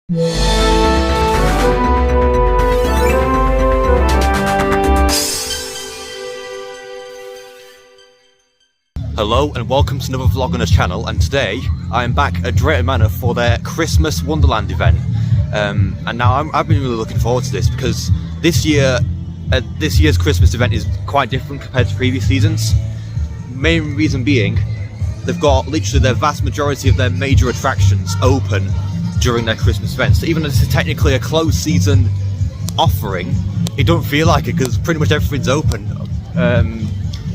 Hello and welcome to another vlog on the channel, and today I am back at Drayton Manor for their Christmas Wonderland event. And now I've been really looking forward to this because this year's Christmas event is quite different compared to previous seasons. Main reason being, they've got literally their vast majority of their major attractions open during their Christmas event. So even though this is technically a closed season offering, it don't feel like it because pretty much everything's open.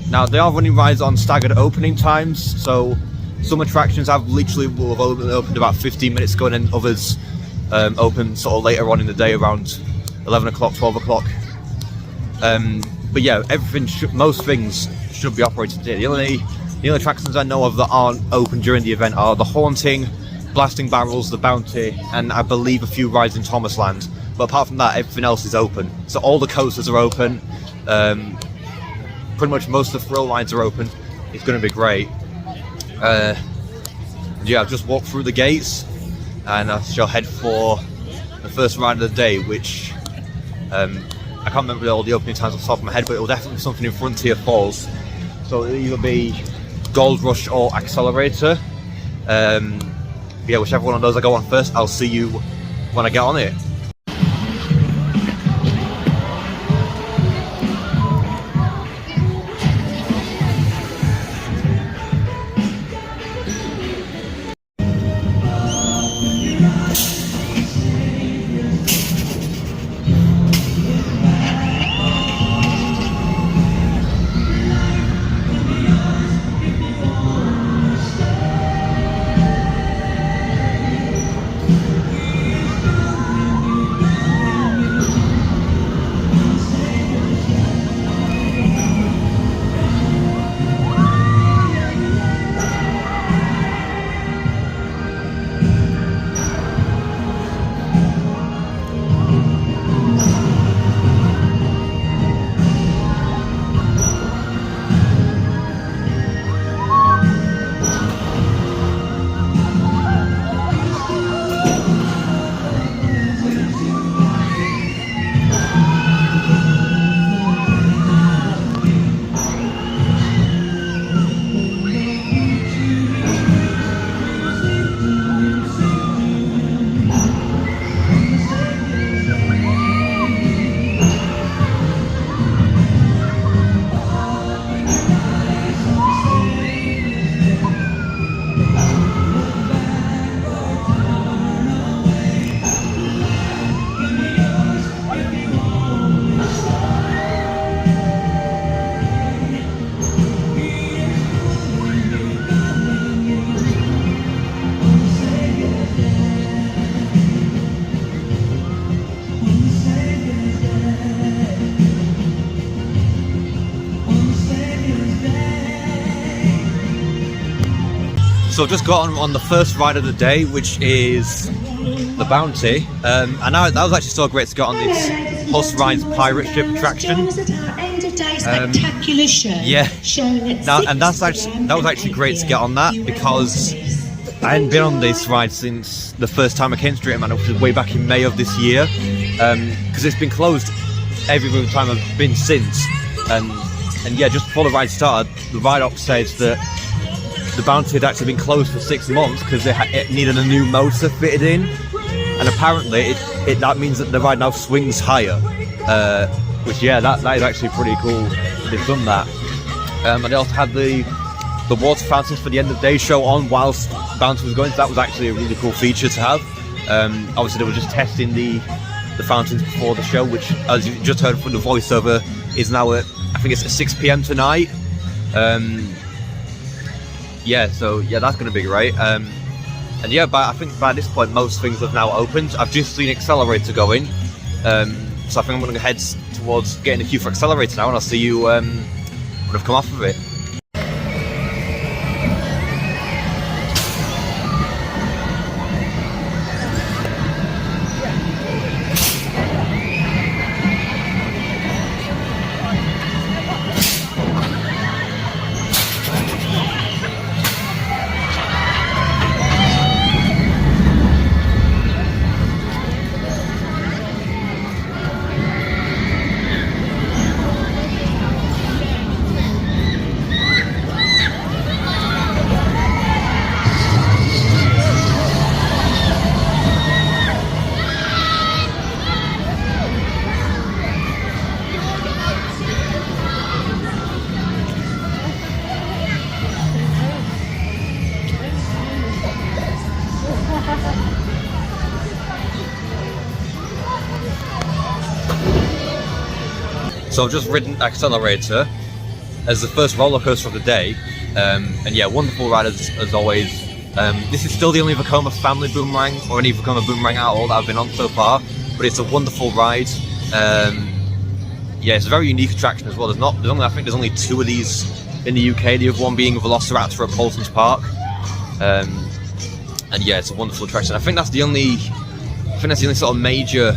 Now they are running rides on staggered opening times, so some attractions will have opened about 15 minutes ago, and then others open sort of later on in the day around 11 o'clock, 12 o'clock. But yeah, most things should be operated today. The only attractions I know of that aren't open during the event are the Haunting, Blasting Barrels, the Bounty, and I believe a few rides in Thomas Land. But apart from that, everything else is open. So all the coasters are open. Pretty much most of the thrill lines are open. It's going to be great. Yeah, I've just walked through the gates and I shall head for the first ride of the day, which I can't remember all the opening times off the top of my head, but it will definitely be something in Frontier Falls. So it'll either be Gold Rush or Accelerator. Yeah, whichever one of those I go on first, I'll see you when I get on it. So I've just got on the first ride of the day, which is the Bounty, and that was actually so great to get on this Huss Rides pirate ship attraction. Spectacular show. Yeah. And that was actually great to get on that because I hadn't been on this ride since the first time I came to Drayton Manor, which was way back in May of this year, because it's been closed every time I've been since. And yeah, just before the ride started, the ride op says that the Bounty had actually been closed for 6 months because it needed a new motor fitted in, and apparently that means that the ride now swings higher, which yeah, that is actually pretty cool. They've done that. And they also had the water fountains for the end of the day show on whilst Bounty was going, so that was actually a really cool feature to have. Obviously they were just testing the fountains before the show, which, as you just heard from the voiceover, is now at, I think it's at 6 PM tonight. Yeah, so yeah, that's going to be great. And yeah, I think by this point most things have now opened. I've just seen Accelerator going, so I think I'm going to head towards getting a queue for Accelerator now, and I'll see you when I've come off of it. So I've just ridden Accelerator as the first roller coaster of the day, and yeah, wonderful ride as always. This is still the only Vekoma family boomerang, or any Vekoma boomerang at all that I've been on so far, but it's a wonderful ride. Yeah, it's a very unique attraction as well. I think there's only 2 of these in the UK, the other one being Velociraptor at Paulson's Park. And yeah, it's a wonderful attraction. I think that's the only sort of major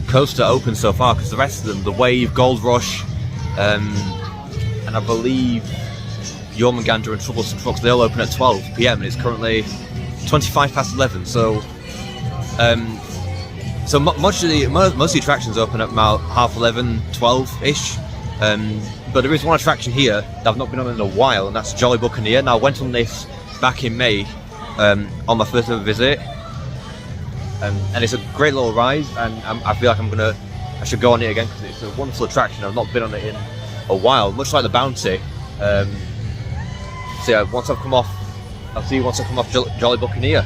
coaster open so far, because the rest of them, the Wave, Gold Rush, and I believe Jormungandr and Troublesome Trucks, they all open at 12 PM, and it's currently 25 past 11. So, most of the attractions open at about half 11, 12-ish. But there is one attraction here that I've not been on in a while, and that's Jolly Buccaneer. Now, I went on this back in May on my first ever visit, and it's a great little ride, and I feel like I should go on it again because it's a wonderful attraction. I've not been on it in a while, much like the Bounty. So yeah, once I've come off, I'll see you once I come off Jolly Buccaneer.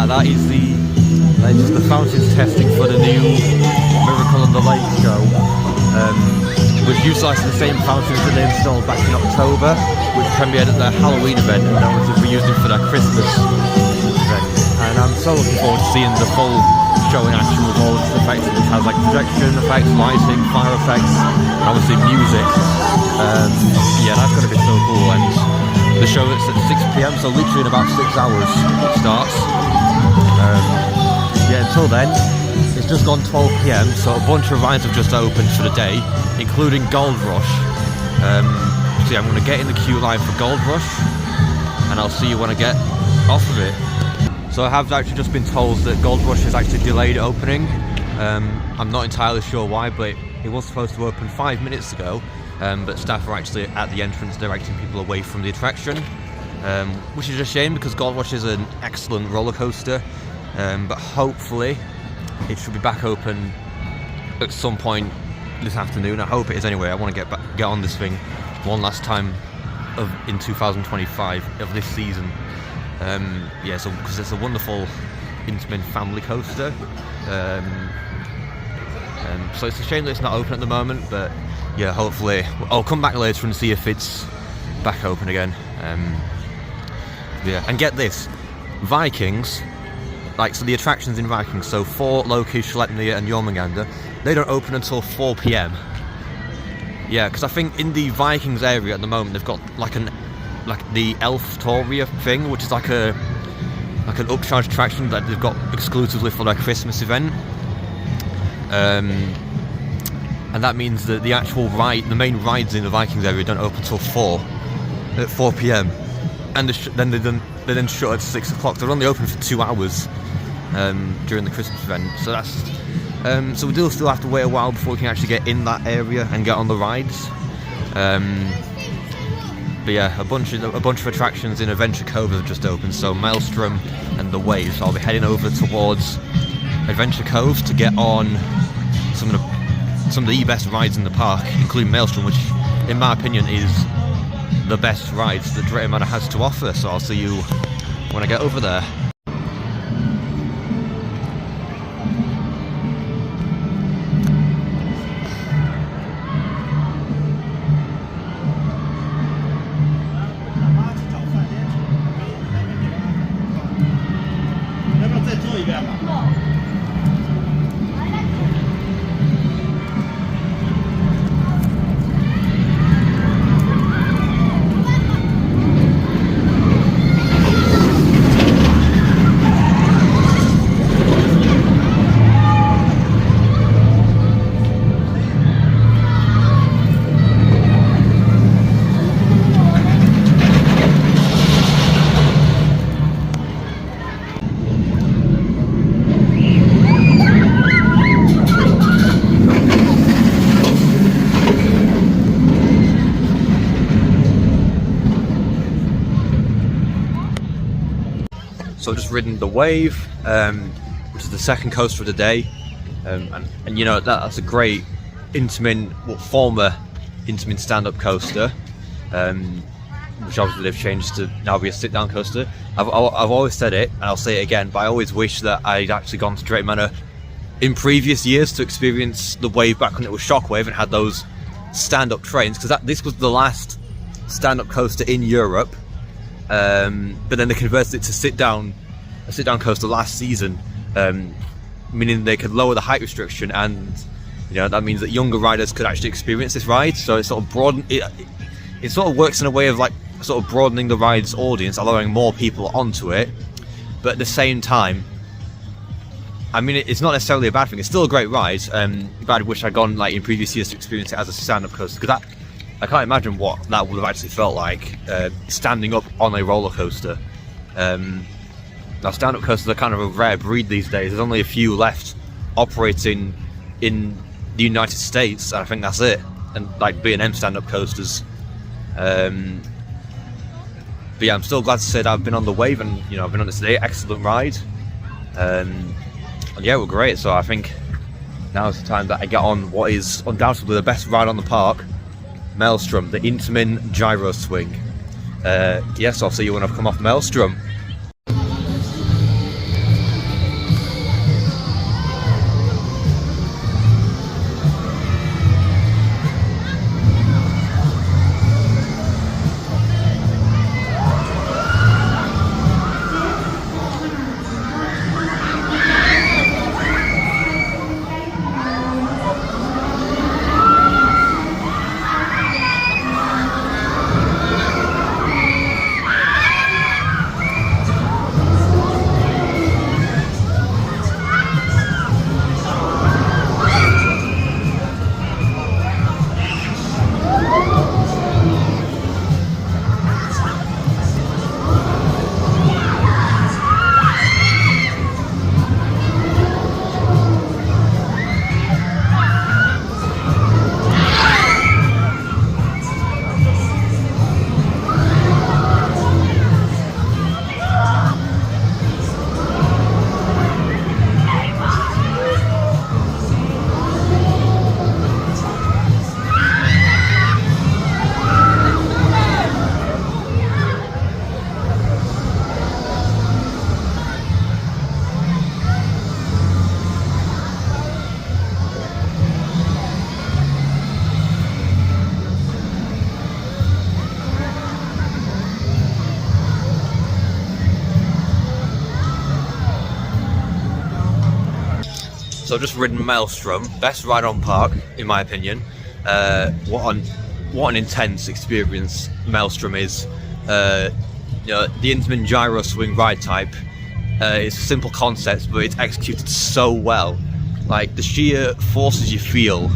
That is just the fountains testing for the new Miracle on the Lake show. We've utilised the same fountains that they installed back in October, which premiered at their Halloween event, and now we're using for their Christmas event. And I'm so looking forward to seeing the full show in action with all its effects. It has like projection effects, lighting, fire effects, and obviously music. Yeah, that's going to be so cool. And the show is at 6 PM, so literally in about 6 hours it starts. Yeah, until then, it's just gone 12 PM, so a bunch of rides have just opened for the day, including Gold Rush. So yeah, I'm going to get in the queue line for Gold Rush, and I'll see you when I get off of it. So I have actually just been told that Gold Rush is actually delayed opening. I'm not entirely sure why, but it was supposed to open 5 minutes ago, but staff are actually at the entrance directing people away from the attraction. which is a shame because Goldwash is an excellent roller coaster, but hopefully it should be back open at some point this afternoon. I hope it is anyway. I want to get on this thing one last time in 2025 of this season. Yeah, so because it's a wonderful Intamin family coaster. So it's a shame that it's not open at the moment, but yeah, hopefully I'll come back later and see if it's back open again. Yeah, and get this, Vikings, like, so the attractions in Vikings, so Fort Loki, Schleppnir and Jormungandr, they don't open until 4 p.m. Yeah, because I think in the Vikings area at the moment they've got like the Elf Toria thing, which is like an upcharge attraction that they've got exclusively for their Christmas event. And that means that the actual the main rides in the Vikings area don't open until 4 p.m. and then they then shut at 6 o'clock. They're only open for 2 hours during the Christmas event. So that's so we do still have to wait a while before we can actually get in that area and get on the rides. But yeah, a bunch of attractions in Adventure Cove have just opened. So Maelstrom and the Waves. So I'll be heading over towards Adventure Cove to get on some of the best rides in the park, including Maelstrom, which in my opinion is the best rides that Drayton Manor has to offer. So I'll see you when I get over there. So I've just ridden the Wave, which is the second coaster of the day, and you know that's a great former Intamin stand-up coaster, which obviously they've changed to now be a sit-down coaster. I've always said it, and I'll say it again, but I always wish that I'd actually gone to Drayton Manor in previous years to experience the Wave back when it was Shockwave and had those stand-up trains, because this was the last stand-up coaster in Europe. But then they converted it to a sit-down coaster last season, meaning they could lower the height restriction, and you know that means that younger riders could actually experience this ride. So it sort of it sort of works in a way of like sort of broadening the ride's audience, allowing more people onto it. But at the same time, I mean, it's not necessarily a bad thing. It's still a great ride. But I wish I'd gone like in previous years to experience it as a stand-up coaster, because I can't imagine what that would have actually felt like, standing up on a roller coaster. Now, stand-up coasters are kind of a rare breed these days. There's only a few left operating in the United States, and I think that's it. And like B&M stand-up coasters. But yeah, I'm still glad to say that I've been on the Wave, and you know I've been on this today. Excellent ride. And yeah, we're great. So I think now is the time that I get on what is undoubtedly the best ride on the park. Maelstrom, the Intamin gyro swing. Yes, I'll see you when I've come off Maelstrom. So I've just ridden Maelstrom, best ride on park in my opinion. What an intense experience Maelstrom is. You know, the Intamin gyro swing ride type is a simple concept, but it's executed so well. Like the sheer forces you feel,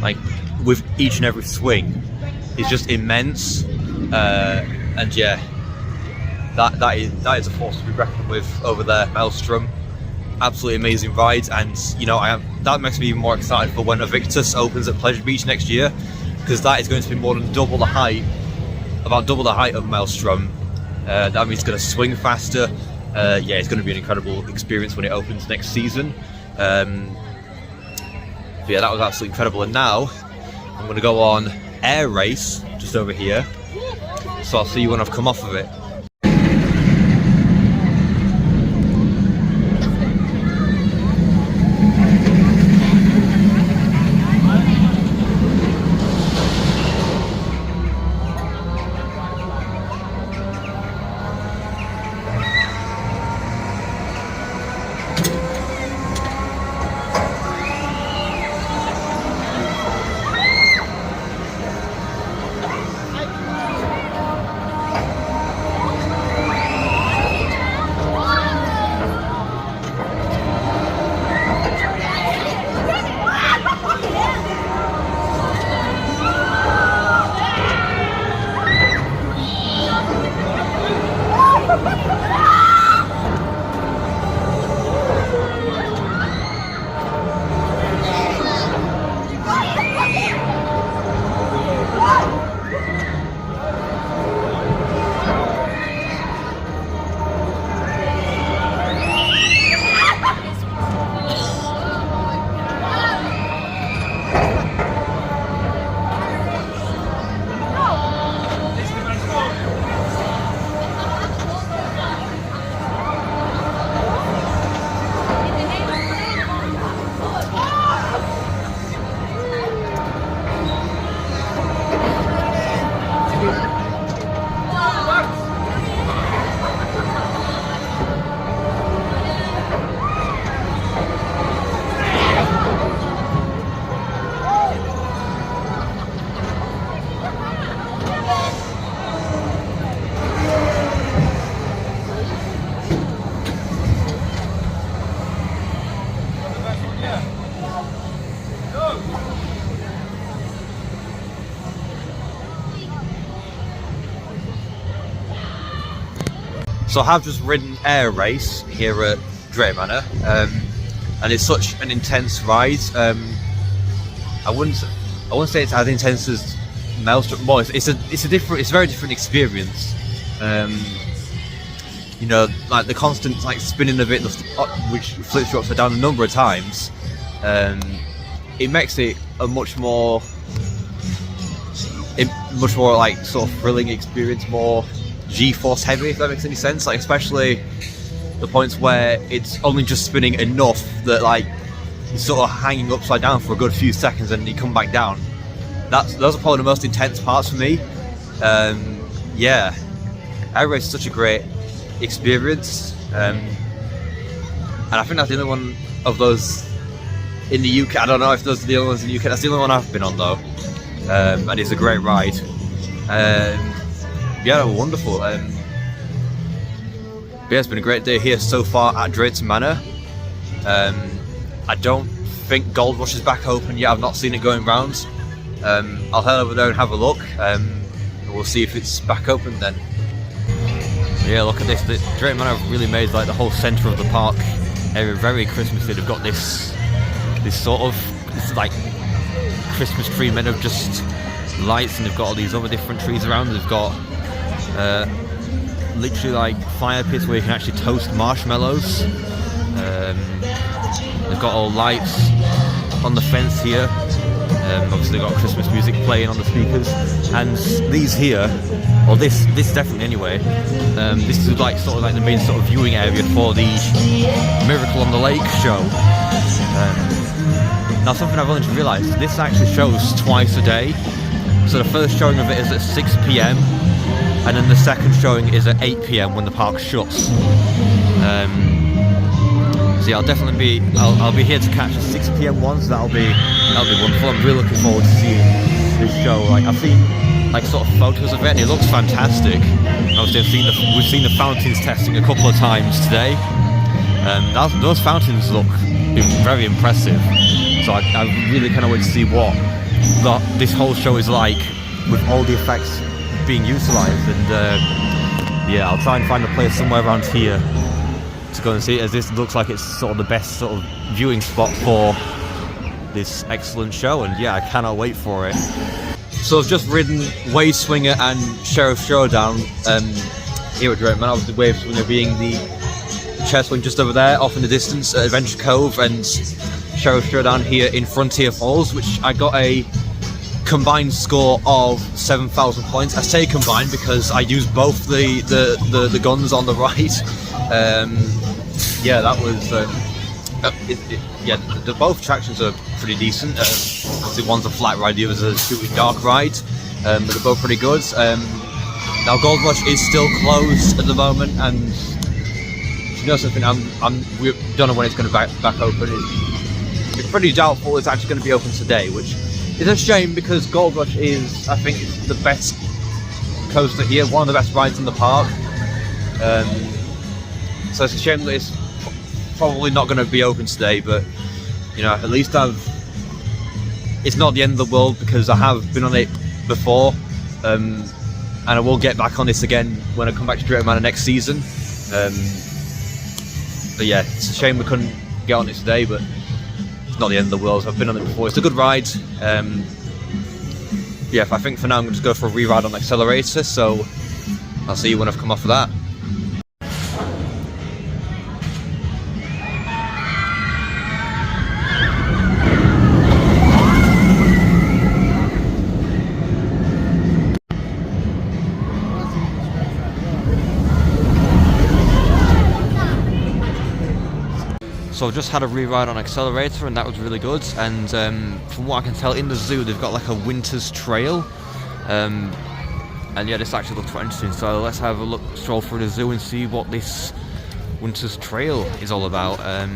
like with each and every swing, is just immense. And yeah, that is a force to be reckoned with over there, Maelstrom. Absolutely amazing ride, and you know that makes me even more excited for when Invictus opens at Pleasure Beach next year, because that is going to be more than double the height, about double the height of Maelstrom. That means it's going to swing faster. Yeah, it's going to be an incredible experience when it opens next season. But yeah, that was absolutely incredible. And now I'm going to go on Air Race just over here, so I'll see you when I've come off of it. So I have just ridden Air Race here at Drayton Manor, and it's such an intense ride. I wouldn't say it's as intense as Maelstrom. Well, it's a very different experience. You know, like the constant like spinning of it, which flips you upside down a number of times. It makes it a much more like sort of thrilling experience, more G-force heavy, if that makes any sense. Like especially the points where it's only just spinning enough that like you're sort of hanging upside down for a good few seconds and you come back down. Those are probably the most intense parts for me. Yeah, Air Race is such a great experience, and I think that's the only one of those in the UK. I don't know if those are the only ones in the UK. That's the only one I've been on though, and it's a great ride. Yeah, wonderful. Yeah, it's been a great day here so far at Drayton Manor. I don't think Gold Rush is back open yet. I've not seen it going round. I'll head over there and have a look. We'll see if it's back open then. Yeah, look at this. The Drayton Manor have really made like the whole centre of the park area very Christmassy. They've got this sort of like Christmas tree made of just lights, and they've got all these other different trees around. They've got literally like fire pits where you can actually toast marshmallows. They've got all lights on the fence here. Obviously they've got Christmas music playing on the speakers, and these here, or this definitely anyway, this is like sort of like the main sort of viewing area for the Miracle on the Lake show. Now something I've only just realised, this actually shows twice a day. So the first showing of it is at 6 PM, and then the second showing is at 8 PM when the park shuts. So yeah, I'll be here to catch the 6 PM one, so that'll be wonderful. I'm really looking forward to seeing this show. Like, I've seen like sort of photos of it, and it looks fantastic. Obviously, we've seen the fountains testing a couple of times today. Those fountains look very impressive. So I really kind of want to see what this whole show is like with all the effects being utilised. And yeah, I'll try and find a place somewhere around here to go and see it, as this looks like it's sort of the best sort of viewing spot for this excellent show. And yeah, I cannot wait for it. So I've just ridden Wave Swinger and Sheriff Showdown here at Drayton Manor. Obviously, Wave Swinger being the chair swing just over there, off in the distance at Adventure Cove, and Sheriff Showdown here in Frontier Falls, which I got a combined score of 7,000 points. I say combined because I used both the guns on the right. Yeah, that was yeah, both attractions are pretty decent. Obviously one's a flat ride, the other's a shooting dark ride, but they're both pretty good. Now Gold Rush is still closed at the moment, and you know something, we don't know when it's going to back open. It's pretty doubtful it's actually going to be open today, which is a shame, because Gold Rush is, I think, it's the best coaster here, one of the best rides in the park. So it's a shame that it's probably not going to be open today, but you know, at least it's not the end of the world, because I have been on it before, and I will get back on this again when I come back to Drayton Manor next season. But yeah, it's a shame we couldn't get on it today, but it's not the end of the world. I've been on it before. It's a good ride. Yeah, I think for now I'm going to go for a re-ride on Accelerator, so I'll see you when I've come off of that. So I've just had a re-ride on Accelerator, and that was really good. And from what I can tell, in the zoo they've got like a winter's trail, and yeah, this actually looks quite interesting. So let's have a stroll through the zoo and see what this winter's trail is all about. I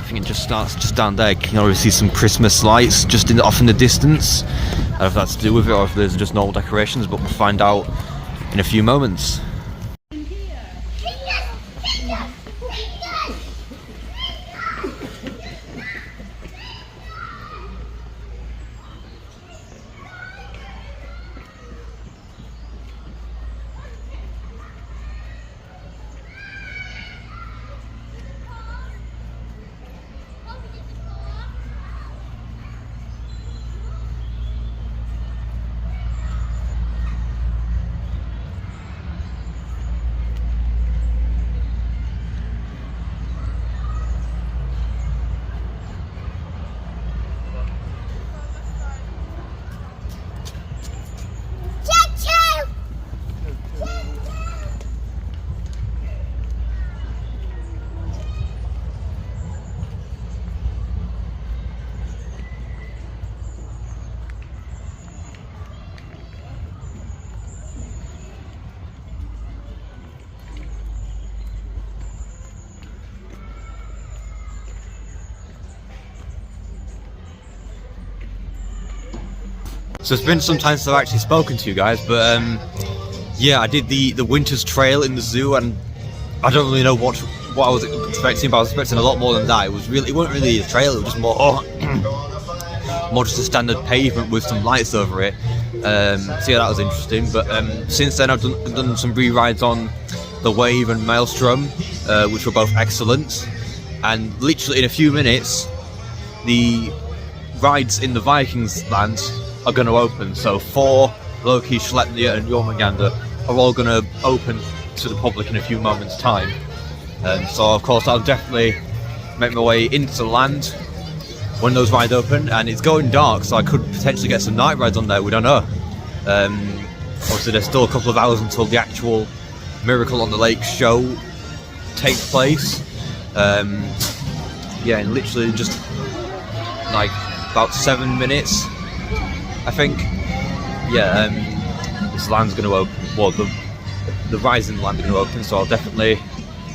think it just starts just down there. You can already see some Christmas lights just off in the distance. I don't know if that's to do with it or if there's just normal decorations, but we'll find out in a few moments. So it's been some time since I've actually spoken to you guys, but yeah, I did the winter's trail in the zoo, and I don't really know what I was expecting, but I was expecting a lot more than that. It wasn't really a trail, it was just more more just a standard pavement with some lights over it. So yeah, that was interesting. But since then I've done some re-rides on the Wave and Maelstrom, which were both excellent, and literally in a few minutes the rides in the Vikings land are going to open. So 4, Loki, Schleppnir and Jormungandr are all going to open to the public in a few moments time. So of course I'll definitely make my way into the land when those rides open, and it's going dark, so I could potentially get some night rides on there, we don't know. Obviously there's still a couple of hours until the actual Miracle on the Lake show takes place. Yeah, and literally just like about 7 minutes, I think. Yeah, this land's going to open. Well, the Rising land is going to open, so I'll definitely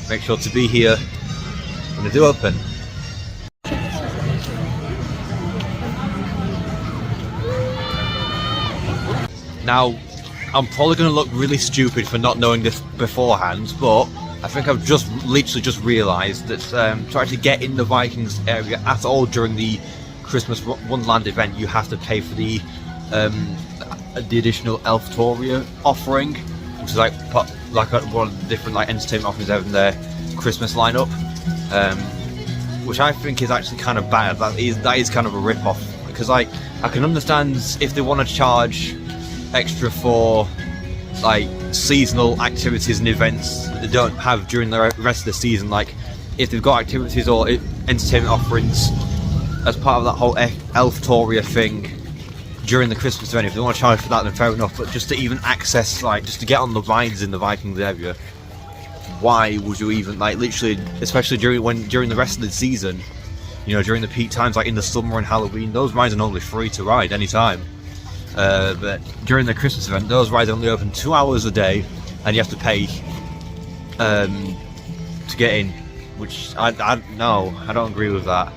make sure to be here They do open. Now, I'm probably going to look really stupid for not knowing this beforehand, but I think I've literally just realised that to actually get in the Vikings area at all during the Christmas Wonderland event, you have to pay for the additional Elftoria offering, which is like one of the different like entertainment offerings they have in their Christmas lineup, which I think is actually kind of bad. That is kind of a rip-off, because like I can understand if they want to charge extra for like seasonal activities and events that they don't have during the rest of the season, like if they've got activities or entertainment offerings as part of that whole Elftoria thing during the Christmas event. If they want to charge for that, then fair enough, but just to even access, like just to get on the rides in the Vikings area, why would you even, like literally, especially during the rest of the season, you know, during the peak times like in the summer and Halloween, those rides are normally free to ride anytime. But during the Christmas event, those rides only open 2 hours a day, and you have to pay to get in, which I don't agree with that.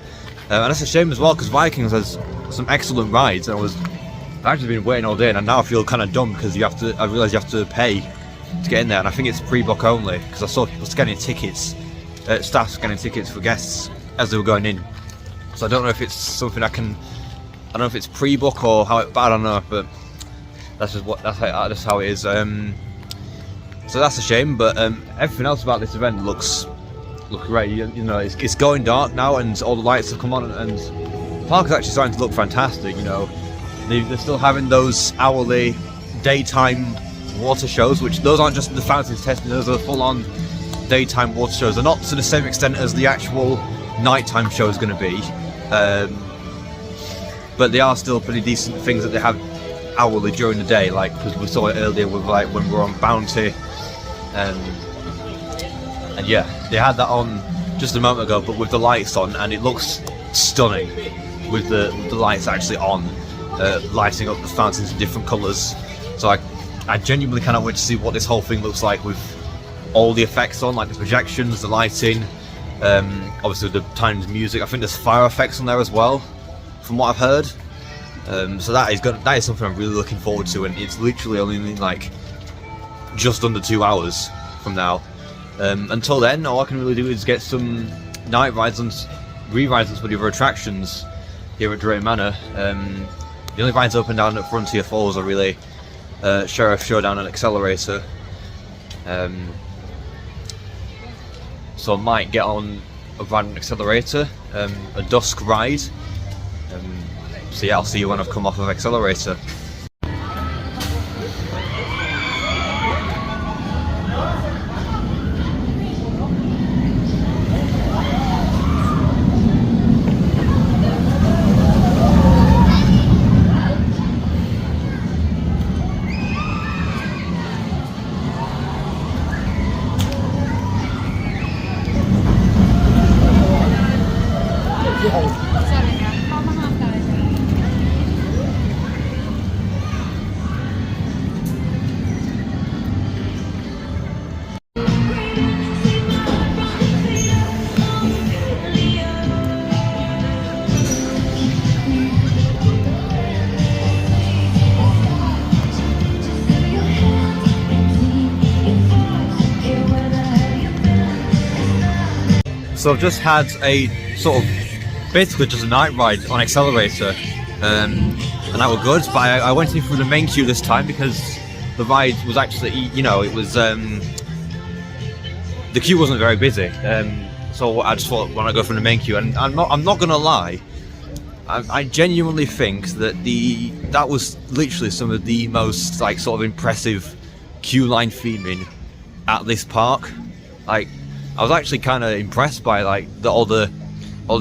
And that's a shame as well, because Vikings has some excellent rides, and I've actually been waiting all day, and now I feel kind of dumb because I realise you have to pay to get in there, and I think it's pre-book only, because I saw people scanning tickets, staff scanning tickets for guests as they were going in. So I don't know if it's something I don't know if it's pre-book or how but I don't know, but that's how it is. So that's a shame, but everything else about this event looks great. You know, it's going dark now, and all the lights have come on, and the park is actually starting to look fantastic. You know, they're still having those hourly daytime water shows, which those aren't just the fountains testing; those are full-on daytime water shows. They're not to the same extent as the actual nighttime show is going to be. But they are still pretty decent things that they have hourly during the day, like because we saw it earlier with like when we were on Bounty, and yeah, they had that on just a moment ago, but with the lights on, and it looks stunning with the lights actually on, lighting up the fountains in different colours. So I genuinely cannot wait to see what this whole thing looks like with all the effects on, like the projections, the lighting, obviously the timed music. I think there's fire effects on there as well, from what I've heard. So that is something I'm really looking forward to, and it's literally only like just under 2 hours from now. Until then, all I can really do is get some night rides and re-rides on some of the other attractions here at Drayton Manor. The only rides open down at Frontier Falls are really Sheriff Showdown and Accelerator. So I might get on a ride on Accelerator, a dusk ride. So yeah, I'll see you when I've come off of Accelerator. So I've just had a sort of, basically just a night ride on Accelerator, and that was good, but I went in through the main queue this time because the ride was actually, you know, it was, the queue wasn't very busy, so I just thought, when I go from the main queue, and I'm not gonna lie, I genuinely think that that was literally some of the most, like, sort of impressive queue line theming at this park. Like, I was actually kind of impressed by like all the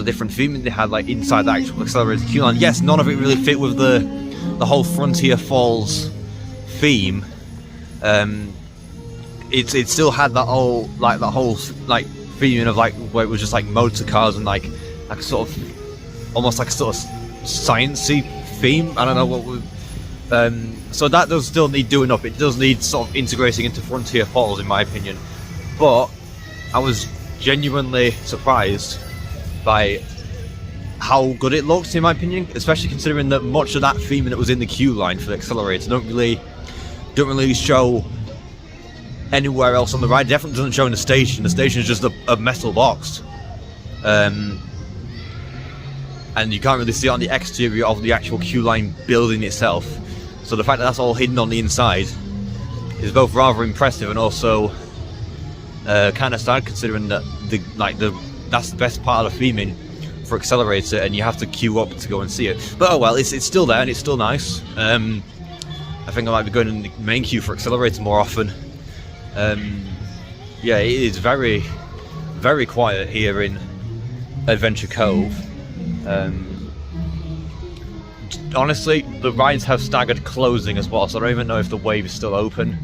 different theming they had like inside the actual Accelerator queue line. Yes, none of it really fit with the whole Frontier Falls theme. It still had that whole theming of like where it was just like motor cars and like sort of almost like a sort of sciencey theme. I don't know what. So that does still need doing up. It does need sort of integrating into Frontier Falls, in my opinion. But I was genuinely surprised by how good it looks, in my opinion, especially considering that much of that theming that was in the queue line for the accelerator don't really show anywhere else on the ride. It definitely doesn't show in the station. The station is just a metal box, and you can't really see it on the exterior of the actual queue line building itself. So the fact that that's all hidden on the inside is both rather impressive and also kind of sad, considering that that's the best part of the theming for accelerator, and you have to queue up to go and see it. But oh well, it's still there and it's still nice. I think I might be going in the main queue for accelerator more often. Yeah, it is very, very quiet here in Adventure Cove. Honestly, the rides have staggered closing as well, so I don't even know if the wave is still open.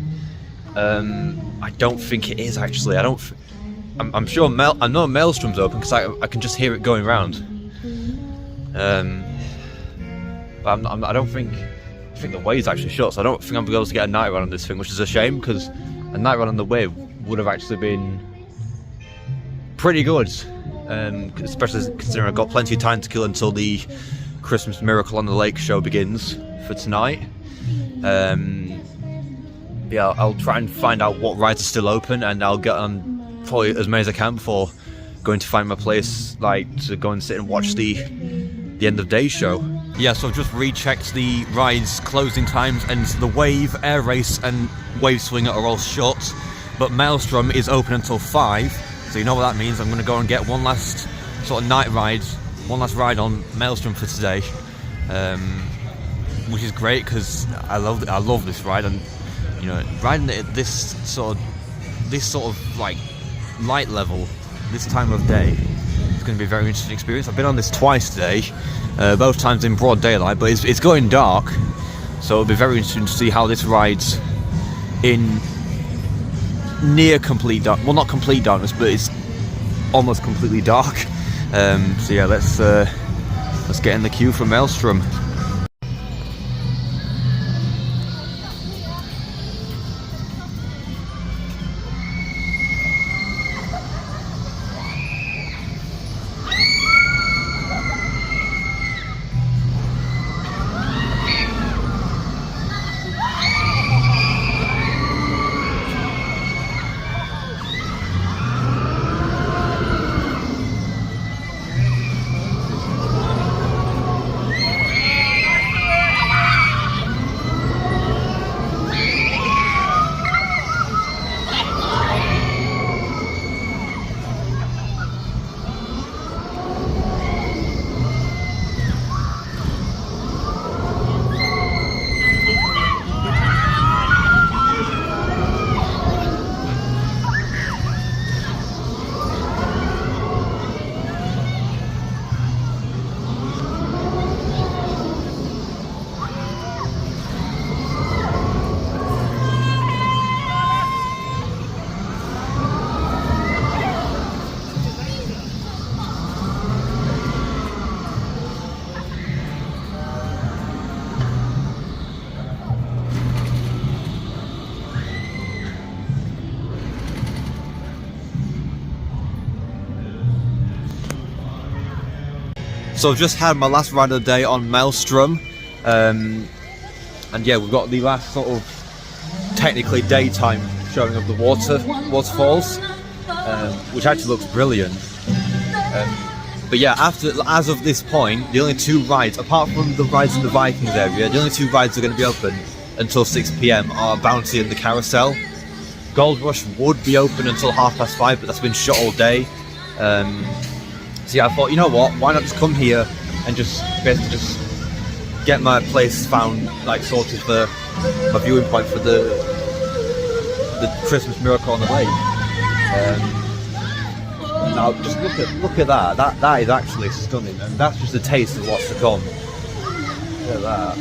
I don't think it is actually. I'm sure I know Maelstrom's open because I can just hear it going round. But I don't think the wave's actually shut, so I don't think I'm going to be able to get a night ride on this thing, which is a shame because a night ride on the wave would have actually been pretty good, especially considering I've got plenty of time to kill until the Christmas Miracle on the Lake show begins for tonight. Yeah, I'll try and find out what rides are still open, and I'll get on probably as many as I can before going to find my place, to go and sit and watch the end of day show. Yeah, so I've just rechecked the rides closing times, and the Wave, Air Race and Wave Swinger are all shut, but Maelstrom is open until 5, so you know what that means. I'm going to go and get one last sort of night ride, one last ride on Maelstrom for today, which is great because I love this ride, and you know, riding it at this sort of like light level this time of day, it's going to be a very interesting experience. I've been on this twice today, both times in broad daylight, but it's going dark, so it'll be very interesting to see how this rides in near complete dark, well, not complete darkness, but it's almost completely dark. So yeah, let's get in the queue for Maelstrom. So I've just had my last ride of the day on Maelstrom, and yeah, we've got the last sort of technically daytime showing of the waterfalls, which actually looks brilliant. But yeah, as of this point, the only two rides, apart from the rides in the Vikings area, the only two rides that are going to be open until 6 PM are Bounty and the Carousel. Gold Rush would be open until 5:30, but that's been shut all day. So yeah, I thought, you know what, why not just come here and just basically just get my place found, like sorted for my viewing point for the Christmas Miracle on the Lake. Now just look at that. That is actually stunning, and that's just a taste of what's to come. Look at that.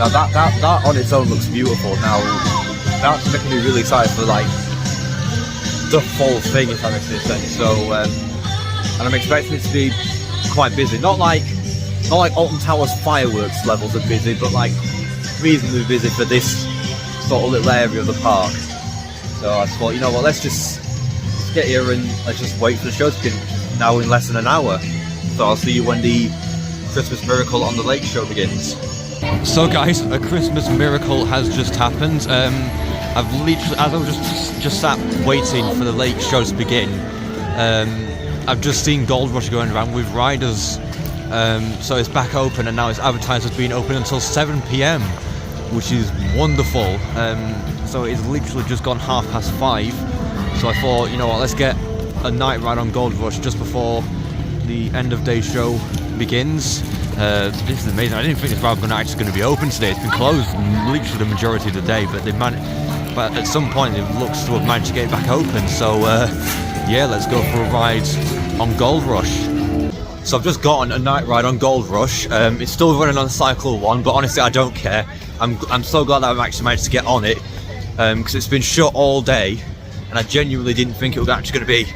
Now that on its own looks beautiful. Now that's making me really excited for like the full thing, if that makes any sense. So and I'm expecting it to be quite busy. Not like Alton Towers fireworks levels of busy, but like reasonably busy for this sort of little area of the park. So I thought, you know what, let's get here and let's just wait for the show to begin now in less than an hour. So I'll see you when the Christmas Miracle on the Lake show begins. So guys, a Christmas miracle has just happened. I've literally, as I was just sat waiting for the lake show to begin, I've just seen Gold Rush going around with riders. So it's back open, and now it's advertised as being open until 7 PM, which is wonderful. So it's literally just gone 5:30. So I thought, you know what, let's get a night ride on Gold Rush just before the end of day show begins. This is amazing. I didn't think this ride was actually going to be open today. It's been closed literally the majority of the day, but but at some point it looks to have managed to get it back open. So yeah, let's go for a ride on Gold Rush. So I've just gotten a night ride on Gold Rush. It's still running on Cycle 1, but honestly I don't care. I'm so glad that I've actually managed to get on it, because it's been shut all day and I genuinely didn't think it was actually going to be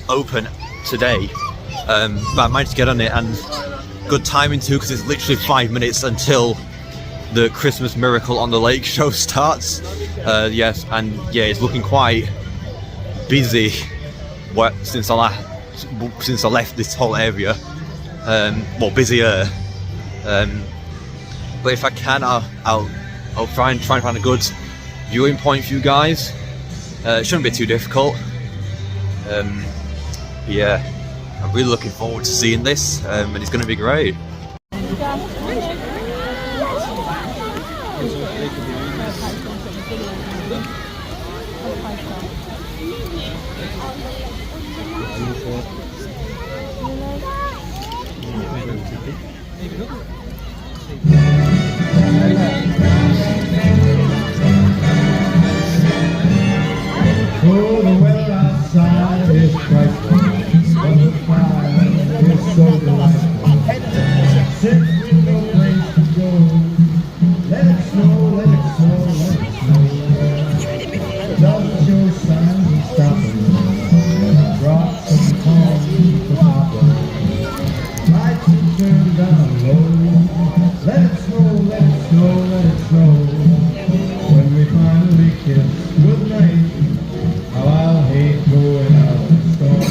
open today. But I managed to get on it, and good timing too, because it's literally 5 minutes until the Christmas Miracle on the Lake show starts. Yes, and yeah, it's looking quite busy since I left this whole area. Well, busier. But if I can, I'll try and find a good viewing point for you guys. It shouldn't be too difficult. Yeah, I'm really looking forward to seeing this, and it's going to be great. Oh, the weather outside is frightful, but the fire is so delightful. Since we've no place to go, let it snow, let it snow, let it snow. Doesn't show signs of stopping, and I brought some corn for popping. Lights are turned down low. Let it snow, let it snow, let it snow. When we finally kiss goodnight, how I'll hate going out in the storm.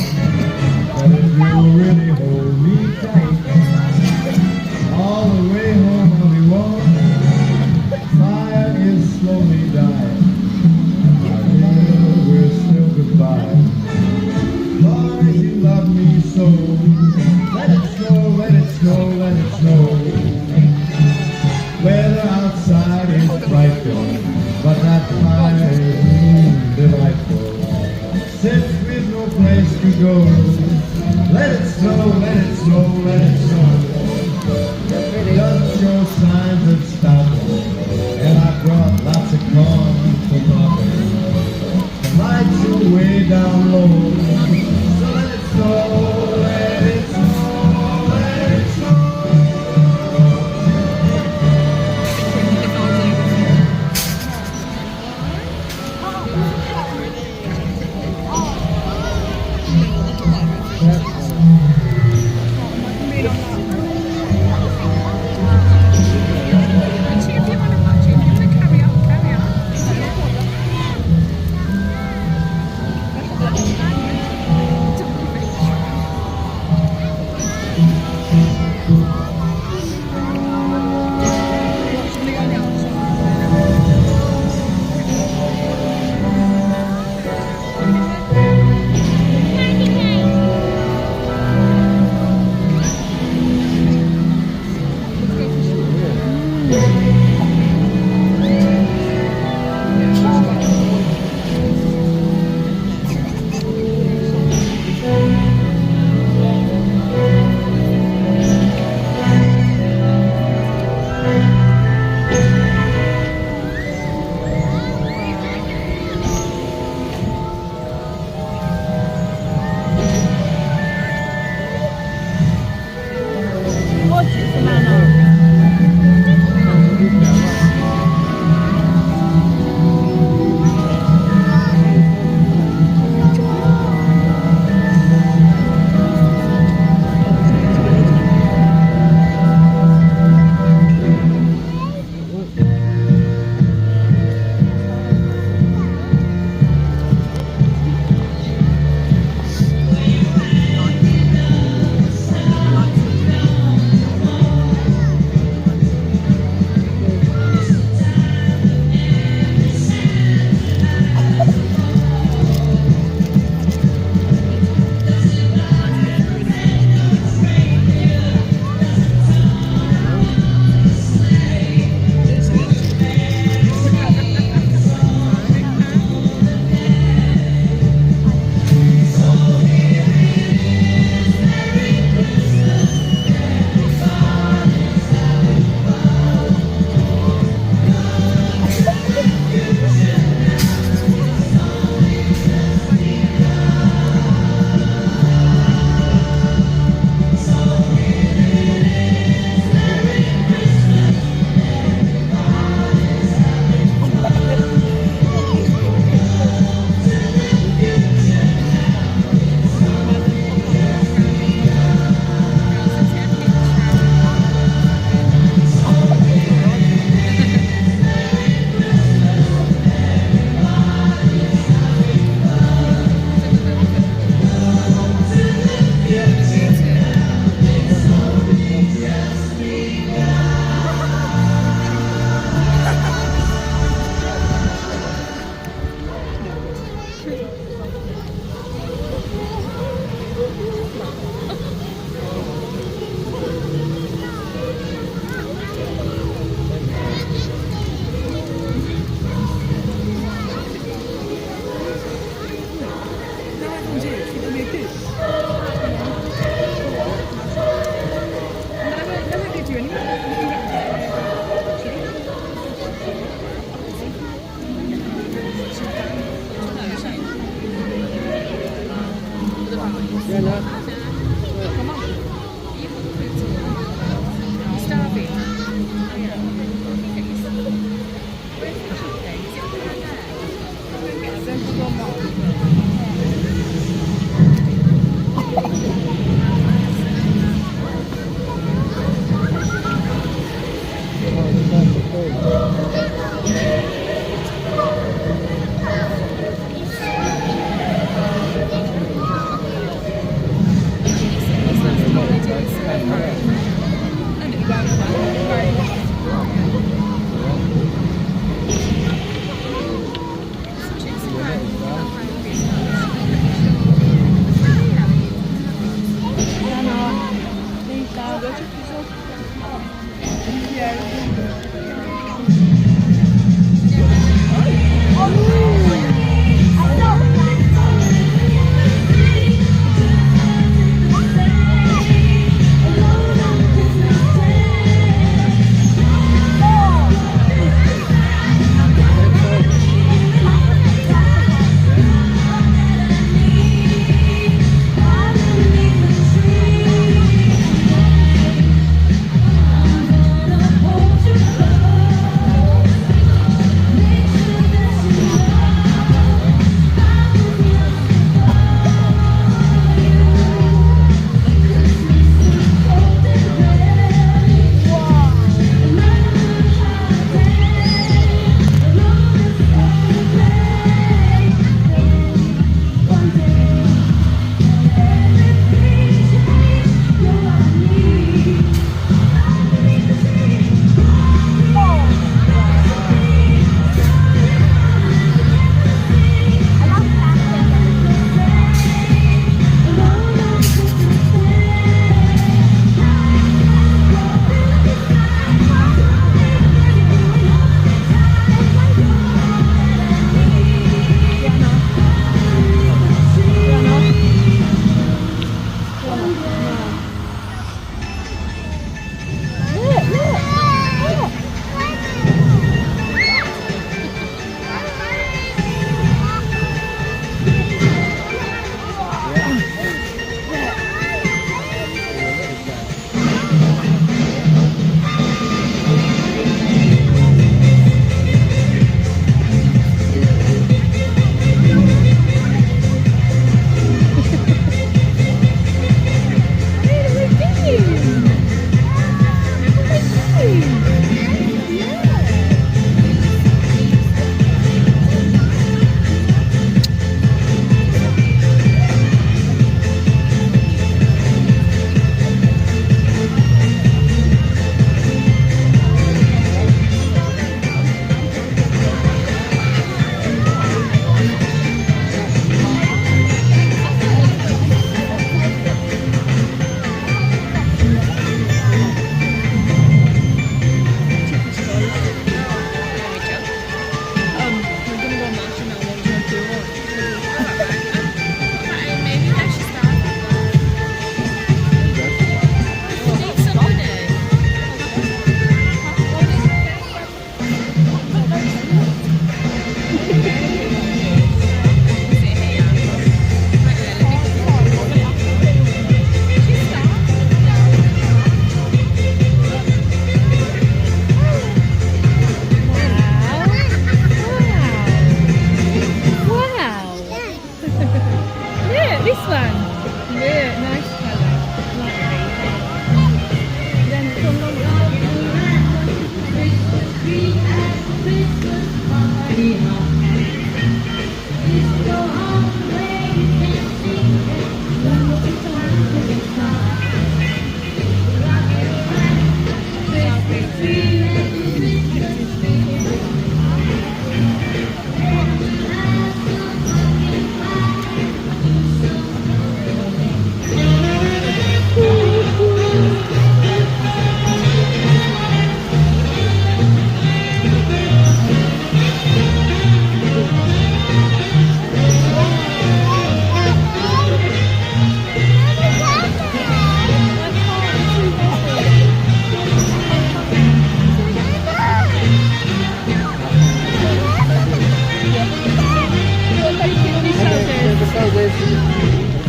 But if you'll really hold me tight, all the way home I'll be warm. Fire is slowly dying. I feel we're still goodbye. Lord, you love me so. Let it snow, let it snow, let it snow. Weather outside is frightful, but that fire is delightful. Since we've no place to go, let it snow, let it snow, let it snow. Doesn't show signs of stopping, and I brought lots of corn for popping. The lights are way down low, so let it snow, let it snow, let it snow.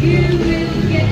You will get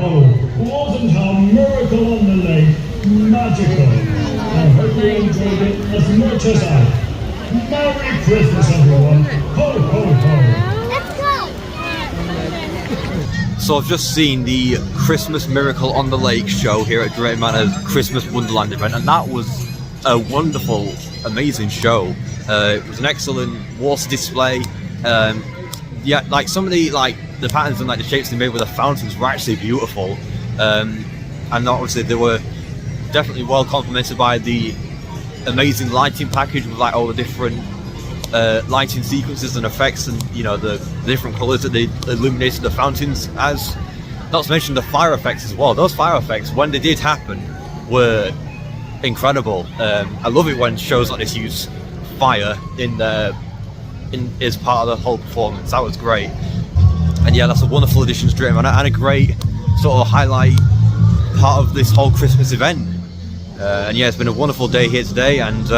ho! Wasn't our miracle on the lake magical? I hope you enjoyed it as much as I. Merry Christmas, everyone! Ho, ho, ho! So I've just seen the Christmas Miracle on the Lake show here at Drayton Manor's Christmas Wonderland event, and that was a wonderful, amazing show. It was an excellent water display. Yeah, like some of the patterns and like the shapes they made with the fountains were actually beautiful. And obviously they were definitely well complemented by the amazing lighting package with like all the different lighting sequences and effects, and you know the different colours that they illuminated the fountains as. Not to mention the fire effects as well. Those fire effects, when they did happen, were incredible. I love it when shows like this use fire as part of the whole performance. That was great. And yeah, that's a wonderful addition to Drayton Manor and a great sort of highlight part of this whole Christmas event. And yeah, it's been a wonderful day here today, and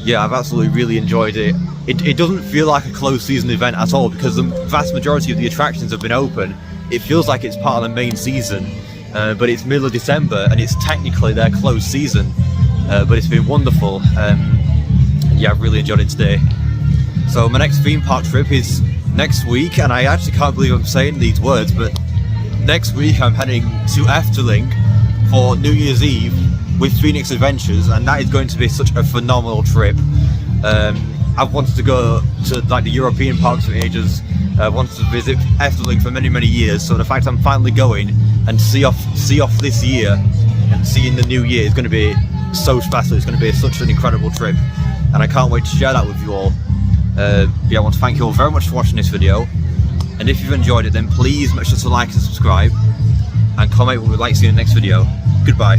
yeah, I've absolutely really enjoyed it. It doesn't feel like a closed season event at all, because the vast majority of the attractions have been open. It feels like it's part of the main season, but it's middle of December and it's technically their closed season. But it's been wonderful. Yeah, I've really enjoyed it today. So my next theme park trip is next week, and I actually can't believe I'm saying these words, but next week I'm heading to Efteling for New Year's Eve with Phoenix Adventures, and that is going to be such a phenomenal trip. I've wanted to go to like the European parks for ages. I wanted to visit Efteling for many years, so the fact I'm finally going and see off this year and seeing the new year is going to be so special. It's going to be such an incredible trip, and I can't wait to share that with you all. Yeah, I want to thank you all very much for watching this video, and if you've enjoyed it, then please make sure to like and subscribe and comment what you'd like to see in the next video. Goodbye.